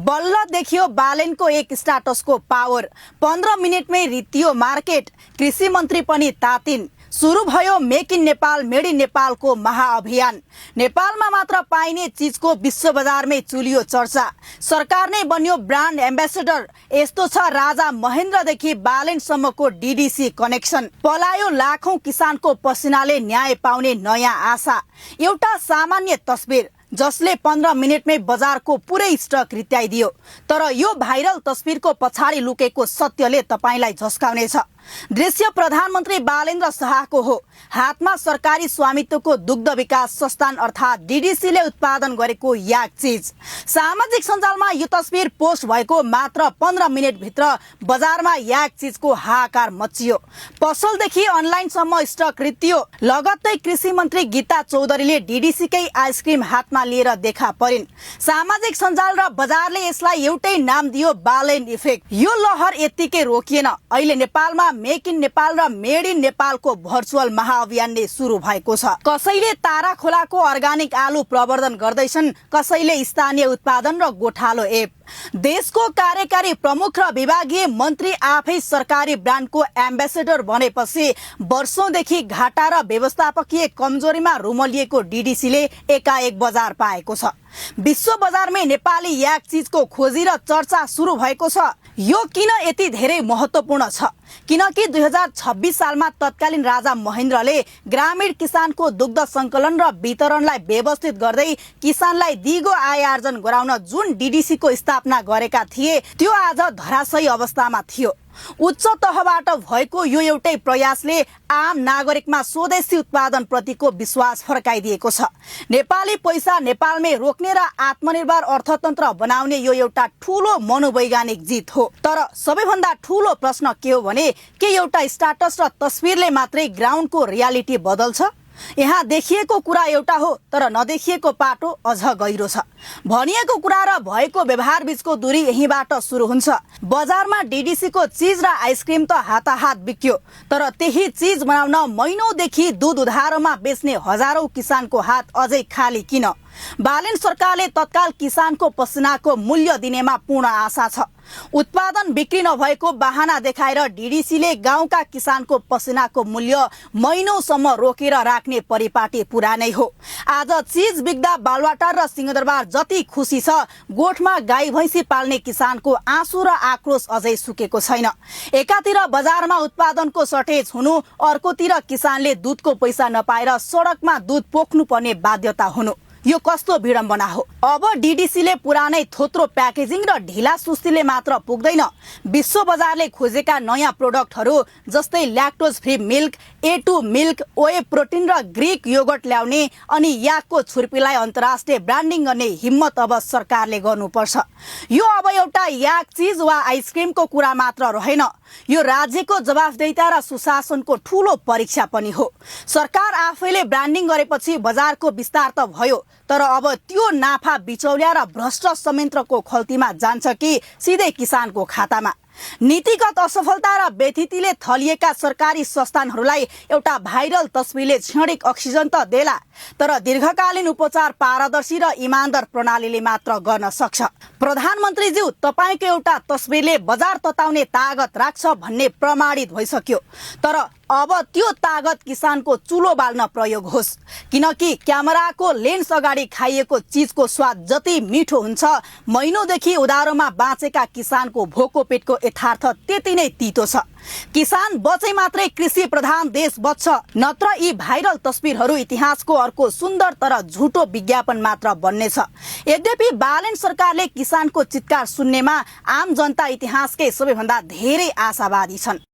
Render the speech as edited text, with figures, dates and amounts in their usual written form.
बल्ल देखियो बालेनको एक स्टाटसको पावर। 15 मिनटमै रित्तियो मार्केट। कृषि मन्त्री पनि तातिन। सुरु भयो make in Nepal made in नेपालको महाअभियान। नेपालमा मात्र पाइने चीजको विश्व बजारमै चुलियो चर्चा। सरकार नै बन्यो ब्रान्ड एम्बेसेडर। यस्तो छ राजा महेन्द्रदेखि बालेनसम्मको डीडीसी कनेक्सन। पलायो लाखौं किसानको पसिनाले न्याय पाउने नयाँ आशा। एउटा सामान्य तस्बिर जसले 15 मिनटमै बजारको पुरै स्टक रित्याइदियो। तर यो भाइरल तस्बिरको पछाडि लुकेको सत्यले तपाईलाई झस्काउनेछ। दृश्य प्रधानमन्त्री बालेन्द्र शाहको हो। हातमा सरकारी स्वामित्वको दुग्ध विकास संस्थान अर्थात डीडीसीले उत्पादन गरेको याक चीज। सामाजिक सञ्जालमा यो तस्बिर पोस्ट भएको मात्र 15 मिनट भित्र बजारमा याक चीजको हाहाकार मचियो। पसलदेखि अनलाइनसम्म स्टक रित्तियो। लगत्तै कृषि मन्त्री गीता चौधरीले डीडीसीकै आइसक्रिम हातमा लिएर देखा परिन्। सामाजिक सञ्जाल र बजारले यसलाई एउटै नाम दियो, बालेन इफेक्ट। यो लहर यत्तिकै रोकिएन। अहिले नेपालमा मेक इन नेपाल र मेड इन नेपालको भर्चुअल महाअभियानले सुरु भएको छ। कसैले तारा खोलाको अर्गानिक आलु प्रवर्धन गर्दैछन्, कसैले स्थानीय उत्पादन र गोठालो एप। देशको कार्यकारी प्रमुख र विभागीय मन्त्री आफै सरकारी ब्रान्डको एम्बेसेडर बनेपछि वर्षौंदेखि घाटा र व्यवस्थापकीय कमजोरीमा रुमलिएको डीडीसीले एकाएक बजार पाएको छ। विश्व बजारमै नेपाली याक चीजको खोजी र चर्चा सुरु भएको छ। यो किन यति धेरै महत्त्वपूर्ण छ? किनकि 2026 सालमा तत्कालीन राजा महेन्द्रले ग्रामीण किसानको दुग्ध संकलन र वितरणलाई व्यवस्थित गर्दै किसानलाई दिगो आय आर्जन गराउन जुन डीडीसीको स्थापना गरेका थिए, त्यो आज धराशयी अवस्थामा थियो। उच्च तहबाट भएको यो एउटै प्रयासले आम नागरिकमा स्वदेशी उत्पादन प्रतिको विश्वास फर्काइदिएको छ। नेपाली पैसा नेपालमै रोक्ने र आत्मनिर्भर अर्थतन्त्र बनाउने यो एउटा ठूलो मनोवैज्ञानिक जित हो। तर सबैभन्दा ठूलो प्रश्न के हो भने के एउटा स्टाटस र तस्बिरले मात्रै ग्राउन्डको रियालिटी बदल्छ? यहाँ देखिएको कुरा एउटा हो, तर नदेखिएको पाटो अझ गहिरो छ। भनिएको कुरा र भएको व्यवहार बीचको दूरी यहीँबाट सुरु हुन्छ। बजारमा डीडीसीको चीज र आइसक्रिम त हाताहात बिक्यो, तर त्यही चीज बनाउन महिनौदेखि दूध उधारोमा बेच्ने हजारौं किसानको हात अझै खाली किन? बालेन सरकारले तत्काल किसानको पसिनाको मूल्य दिनेमा पूर्ण आशा छ। उत्पादन बिक्री नभएको बहाना देखाएर डीडीसीले गाउँका किसानको पसिनाको मूल्य महिनौसम्म रोकेर राख्ने परिपाटी पुरानै हो। आज चीज बिग्दा बालवाटार र सिंहदरबार जति खुसी छ, गोठमा गाई भैँसी पाल्ने किसानको आँसु र आक्रोश अझै सुकेको छैन। एकातिर बजारमा उत्पादनको सर्टेज हुनु, अर्कोतिर किसानले दुधको पैसा नपाएर सडकमा दुध पोख्नु पर्ने बाध्यता हुनु। यो कस्तो विडम्बना हो? अब डीडीसीले पुरानै थोत्रो प्याकेजिङ र ढिला सुस्तीले मात्र पुग्दैन। विश्व बजारले खोजेका नयाँ प्रोडक्टहरू जस्तै lactose free milk, A2 milk, ओए प्रोटिन र ग्रीक योगर्ट ल्याउने अनि याकको छुर्पीलाई अन्तर्राष्ट्रिय ब्रान्डिङ गर्ने हिम्मत अब सरकारले गर्नुपर्छ। यो अब एउटा याक चीज वा आइसक्रिमको कुरा मात्र रहेन, यो राज्यको जवाफदेहिता र सुशासनको ठूलो परीक्षा पनि हो। सरकार आफैले ब्रान्डिङ गरेपछि बजारको विस्तार त भयो, तर अब त्यो नाफा बिचौलिया र भ्रष्ट संयन्त्रको खल्तीमा जान्छ कि सिधै किसानको खातामा? नीतिगत असफलता र व्यथितिले थलिएका सरकारी संस्थानहरूलाई एउटा भाइरल तस्बिरले क्षणिक अक्सिजन त देला, तर दीर्घकालीन उपचार पारदर्शी र इमानदार प्रणालीले मात्र गर्न सक्छ। प्रधानमन्त्रीज्यू, तपाईको एउटा तस्बिरले बजार तताउने तागत राख्छ भन्ने प्रमाणित भइसक्यो, तर अब त्यो तागत किसानको चुलो बाल्न प्रयोग होस्। किनकि क्यामेराको लेन्स अगाडि खाइएको चीजको स्वाद जति मिठो हुन्छ, महिनौदेखि उधारोमा बाँचेका किसानको भोको पेटको यथार्थ त्यति नै तितो छ। किसान बचे मात्रै कृषि प्रधान देश बच्छ, नत्र यी भाइरल तस्बिरहरू इतिहासको अर्को सुन्दर तर झुटो विज्ञापन मात्र बन्नेछ। यद्यपि बालेन सरकारले किसानको चित्कार सुन्नेमा आम जनता इतिहासकै सबैभन्दा धेरै आशावादी छन्।